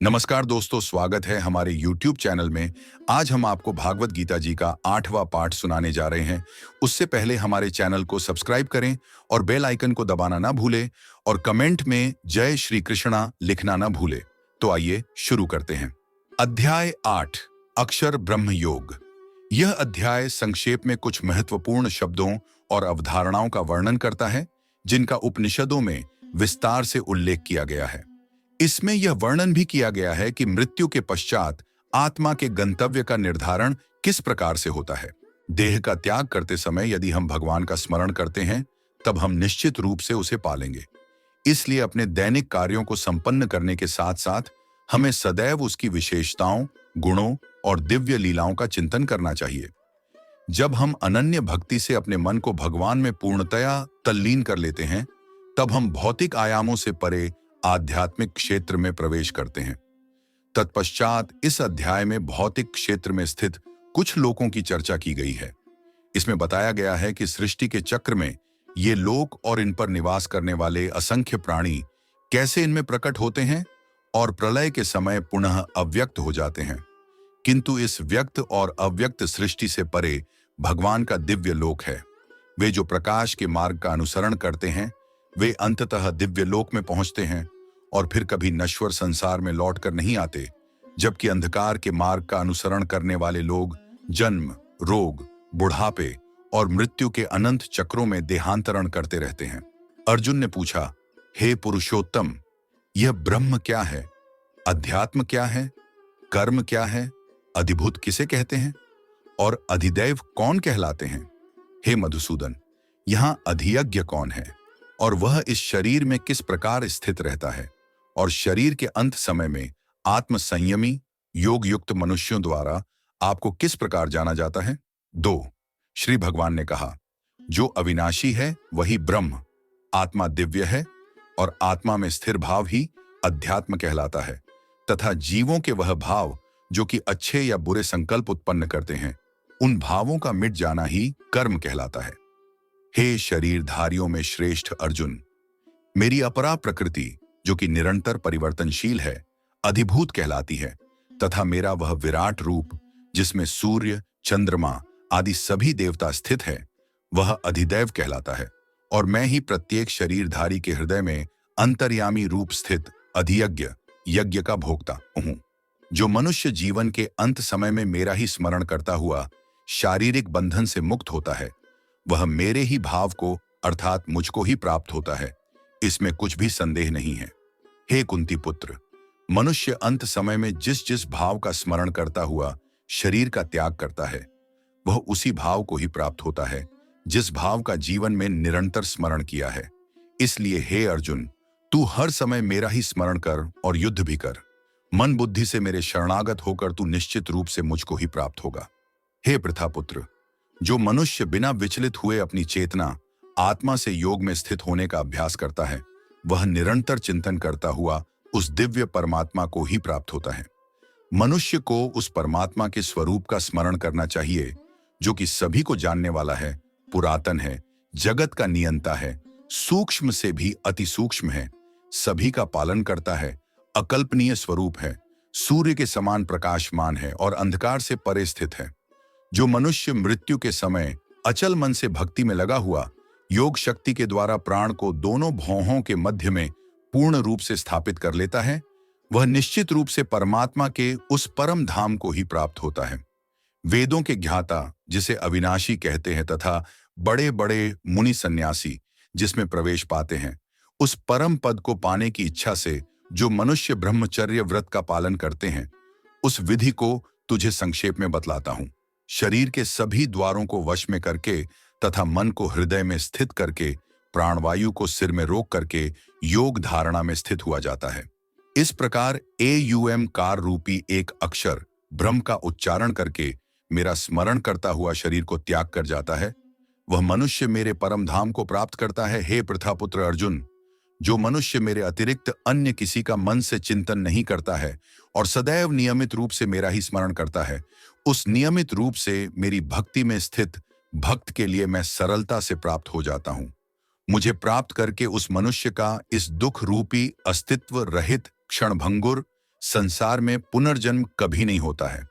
नमस्कार दोस्तों, स्वागत है हमारे YouTube चैनल में। आज हम आपको भागवत गीता जी का 8वां पाठ सुनाने जा रहे हैं। उससे पहले हमारे चैनल को सब्सक्राइब करें और बेल आइकन को दबाना ना भूलें और कमेंट में जय श्री कृष्णा लिखना ना भूलें। तो आइए शुरू करते हैं। अध्याय 8 अक्षर ब्रह्म योग। यह अध्याय संक्षेप में कुछ महत्वपूर्ण शब्दों और अवधारणाओं का वर्णन करता है जिनका उपनिषदों में विस्तार से उल्लेख किया गया है। इसमें यह वर्णन भी किया गया है कि मृत्यु के पश्चात आत्मा के गंतव्य का निर्धारण किस प्रकार से होता है। देह का त्याग करते समय यदि हम भगवान का स्मरण करते हैं तब हम निश्चित रूप से उसे पालेंगे। इसलिए अपने दैनिक कार्यों को संपन्न करने के साथ साथ हमें सदैव उसकी विशेषताओं, गुणों और दिव्य लीलाओं का चिंतन करना चाहिए। जब हम अनन्य भक्ति से अपने मन को भगवान में पूर्णतया तल्लीन कर लेते हैं तब हम भौतिक आयामों से परे आध्यात्मिक क्षेत्र में प्रवेश करते हैं। तत्पश्चात इस अध्याय में भौतिक क्षेत्र में स्थित कुछ लोकों की चर्चा की गई है। इसमें बताया गया है कि सृष्टि के चक्र में ये लोक और इन पर निवास करने वाले असंख्य प्राणी कैसे इनमें प्रकट होते हैं और प्रलय के समय पुनः अव्यक्त हो जाते हैं। किंतु इस व्यक्त और अव्यक्त सृष्टि से परे भगवान का दिव्य लोक है। वे जो प्रकाश के मार्ग का अनुसरण करते हैं वे अंततः दिव्य लोक में पहुंचते हैं और फिर कभी नश्वर संसार में लौटकर नहीं आते, जबकि अंधकार के मार्ग का अनुसरण करने वाले लोग जन्म, रोग, बुढ़ापे और मृत्यु के अनंत चक्रों में देहांतरण करते रहते हैं। अर्जुन ने पूछा, हे पुरुषोत्तम, यह ब्रह्म क्या है, अध्यात्म क्या है, कर्म क्या है, अधिभूत किसे कहते हैं और अधिदैव कौन कहलाते हैं? हे मधुसूदन, यहाँ अधियज्ञ कौन है और वह इस शरीर में किस प्रकार स्थित रहता है और शरीर के अंत समय में आत्म संयमी योग युक्त मनुष्यों द्वारा आपको किस प्रकार जाना जाता है? 2 श्री भगवान ने कहा, जो अविनाशी है वही ब्रह्म, आत्मा दिव्य है और आत्मा में स्थिर भाव ही अध्यात्म कहलाता है तथा जीवों के वह भाव जो कि अच्छे या बुरे संकल्प उत्पन्न करते हैं उन भावों का मिट जाना ही कर्म कहलाता है। हे शरीरधारियों में श्रेष्ठ अर्जुन, मेरी अपरा प्रकृति जो कि निरंतर परिवर्तनशील है अधिभूत कहलाती है तथा मेरा वह विराट रूप जिसमें सूर्य, चंद्रमा आदि सभी देवता स्थित है वह अधिदैव कहलाता है और मैं ही प्रत्येक शरीरधारी के हृदय में अंतर्यामी रूप स्थित अधियज्ञ यज्ञ का भोक्ता हूं। जो मनुष्य जीवन के अंत समय में मेरा ही स्मरण करता हुआ शारीरिक बंधन से मुक्त होता है वह मेरे ही भाव को अर्थात मुझको ही प्राप्त होता है, इसमें कुछ भी संदेह नहीं है। हे कुंती पुत्र, मनुष्य अंत समय में जिस जिस भाव का स्मरण करता हुआ शरीर का त्याग करता है वह उसी भाव को ही प्राप्त होता है जिस भाव का जीवन में निरंतर स्मरण किया है। इसलिए हे अर्जुन, तू हर समय मेरा ही स्मरण कर और युद्ध भी कर। मन बुद्धि से मेरे शरणागत होकर तू निश्चित रूप से मुझको ही प्राप्त होगा। हे प्रथापुत्र, जो मनुष्य बिना विचलित हुए अपनी चेतना आत्मा से योग में स्थित होने का अभ्यास करता है वह निरंतर चिंतन करता हुआ उस दिव्य परमात्मा को ही प्राप्त होता है। मनुष्य को उस परमात्मा के स्वरूप का स्मरण करना चाहिए जो कि सभी को जानने वाला है, पुरातन है, जगत का नियंता है, सूक्ष्म से भी अति सूक्ष्म है, सभी का पालन करता है, अकल्पनीय स्वरूप है, सूर्य के समान प्रकाशमान है और अंधकार से परे स्थित है। जो मनुष्य मृत्यु के समय अचल मन से भक्ति में लगा हुआ योग शक्ति के द्वारा प्राण को दोनों भौहों के मध्य में पूर्ण रूप से स्थापित कर लेता है वह निश्चित रूप से परमात्मा के उस परम धाम को ही प्राप्त होता है। वेदों के ज्ञाता जिसे अविनाशी कहते हैं तथा बड़े बड़े मुनि सन्यासी जिसमें प्रवेश पाते हैं उस परम पद को पाने की इच्छा से जो मनुष्य ब्रह्मचर्य व्रत का पालन करते हैं उस विधि को तुझे संक्षेप में बतलाता हूं। शरीर के सभी द्वारों को वश में करके तथा मन को हृदय में स्थित करके प्राणवायु को सिर में रोक करके योग धारणा में स्थित हुआ जाता है। इस प्रकार AUM कार रूपी एक अक्षर ब्रह्म का उच्चारण करके मेरा स्मरण करता हुआ शरीर को त्याग कर जाता है वह मनुष्य मेरे परम धाम को प्राप्त करता है। हे प्रथापुत्र अर्जुन, जो मनुष्य मेरे अतिरिक्त अन्य किसी का मन से चिंतन नहीं करता है और सदैव नियमित रूप से मेरा ही स्मरण करता है उस नियमित रूप से मेरी भक्ति में स्थित भक्त के लिए मैं सरलता से प्राप्त हो जाता हूं। मुझे प्राप्त करके उस मनुष्य का इस दुख रूपी अस्तित्व रहित क्षणभंगुर संसार में पुनर्जन्म कभी नहीं होता है,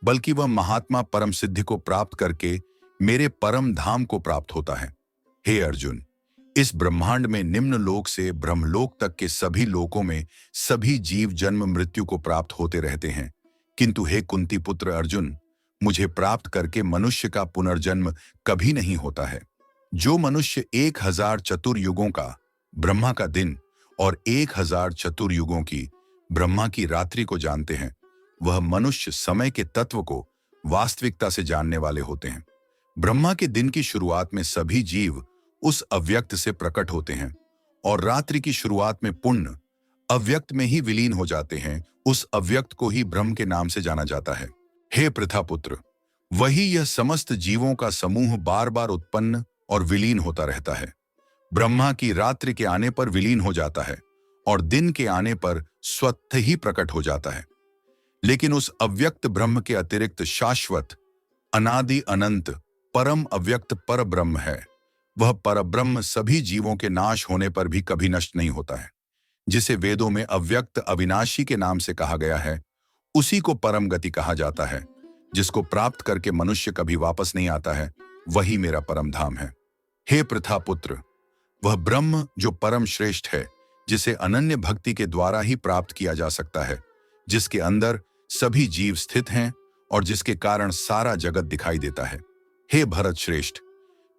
बल्कि वह महात्मा परम सिद्धि को प्राप्त करके मेरे परम धाम को प्राप्त होता है। हे अर्जुन, इस ब्रह्मांड में निम्न लोक से ब्रह्मलोक तक के सभी लोकों में सभी जीव जन्म मृत्यु को प्राप्त होते रहते हैं, किंतु हे कुंती पुत्र अर्जुन, मुझे प्राप्त करके मनुष्य का पुनर्जन्म कभी नहीं होता है। जो मनुष्य 1000 चतुर्युगों का ब्रह्मा का दिन और 1000 चतुर्युगों की ब्रह्मा की रात्रि को जानते हैं, वह मनुष्य समय के तत्व को वास्तविकता से जानने वाले होते हैं। ब्रह्मा के दिन की शुरुआत में सभी जीव उस अव्यक्त से प्रकट होते हैं और रात्रि की शुरुआत में पुण्य अव्यक्त में ही विलीन हो जाते हैं। उस अव्यक्त को ही ब्रह्म के नाम से जाना जाता है। हे पृथापुत्र, वही यह समस्त जीवों का समूह बार बार उत्पन्न और विलीन होता रहता है। ब्रह्मा की रात्रि के आने पर विलीन हो जाता है और दिन के आने पर स्वतः ही प्रकट हो जाता है। लेकिन उस अव्यक्त ब्रह्म के अतिरिक्त शाश्वत अनादि अनंत परम अव्यक्त पर ब्रह्म है। वह परब्रह्म सभी जीवों के नाश होने पर भी कभी नष्ट नहीं होता है। जिसे वेदों में अव्यक्त अविनाशी के नाम से कहा गया है, उसी को परम गति कहा जाता है। जिसको प्राप्त करके मनुष्य कभी वापस नहीं आता है, वही मेरा परम धाम है। हे पृथापुत्र, वह ब्रह्म जो परम श्रेष्ठ है, जिसे अनन्य भक्ति के द्वारा ही प्राप्त किया जा सकता है, जिसके अंदर सभी जीव स्थित हैं और जिसके कारण सारा जगत दिखाई देता है। हे भरत श्रेष्ठ,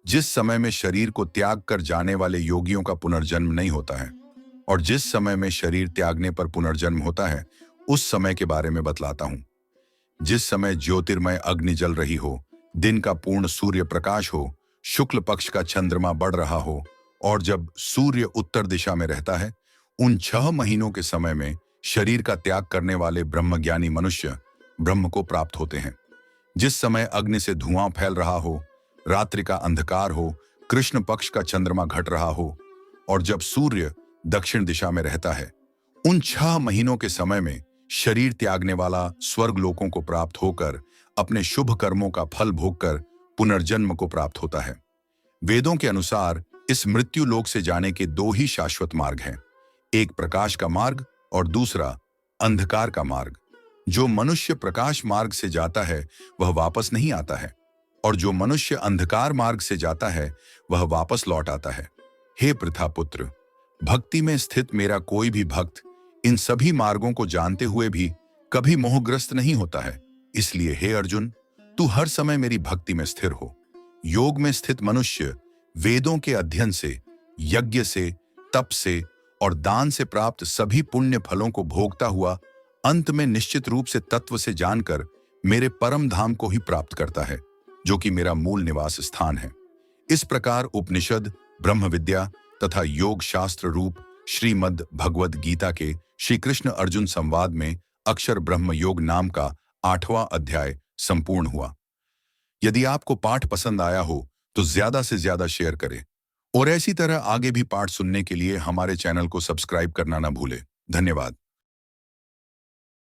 जिस समय में शरीर को त्याग कर जाने वाले योगियों का पुनर्जन्म नहीं होता है और जिस समय में शरीर त्यागने पर पुनर्जन्म होता है, उस समय के बारे में बतलाता हूं। जिस समय ज्योतिर्मय अग्नि जल रही हो, दिन का पूर्ण सूर्य प्रकाश हो, शुक्ल पक्ष का चंद्रमा बढ़ रहा हो और जब सूर्य उत्तर दिशा में रहता है, उन 6 महीनों के समय में शरीर का त्याग करने वाले ब्रह्मज्ञानी मनुष्य ब्रह्म को प्राप्त होते हैं। जिस समय अग्नि से धुआं फैल रहा हो, रात्रि का अंधकार हो, कृष्ण पक्ष का चंद्रमा घट रहा हो और जब सूर्य दक्षिण दिशा में रहता है, उन 6 महीनों के समय में शरीर त्यागने वाला स्वर्ग लोकों को प्राप्त होकर अपने शुभ कर्मों का फल भोगकर पुनर्जन्म को प्राप्त होता है। वेदों के अनुसार इस मृत्यु लोक से जाने के 2 ही शाश्वत मार्ग हैं, एक प्रकाश का मार्ग और दूसरा अंधकार का मार्ग। जो मनुष्य प्रकाश मार्ग से जाता है वह वापस नहीं आता है और जो मनुष्य अंधकार मार्ग से जाता है वह वापस लौट आता है। हे पृथापुत्र, भक्ति में स्थित मेरा कोई भी भक्त इन सभी मार्गों को जानते हुए भी कभी मोहग्रस्त नहीं होता है। इसलिए हे अर्जुन, तू हर समय मेरी भक्ति में स्थिर हो। योग में स्थित मनुष्य वेदों के अध्ययन से, यज्ञ से, तप से और दान से प्राप्त सभी पुण्य फलों को भोगता हुआ अंत में निश्चित रूप से तत्व से जानकर मेरे परम धाम को ही प्राप्त करता है, जो कि मेरा मूल निवास स्थान है। इस प्रकार उपनिषद, ब्रह्म विद्या तथा योग शास्त्र रूप श्रीमद् भगवद गीता के श्री कृष्ण अर्जुन संवाद में अक्षर ब्रह्म योग नाम का 8वां अध्याय संपूर्ण हुआ। यदि आपको पाठ पसंद आया हो तो ज्यादा से ज्यादा शेयर करें और ऐसी तरह आगे भी पाठ सुनने के लिए हमारे चैनल को सब्सक्राइब करना ना भूलें। धन्यवाद।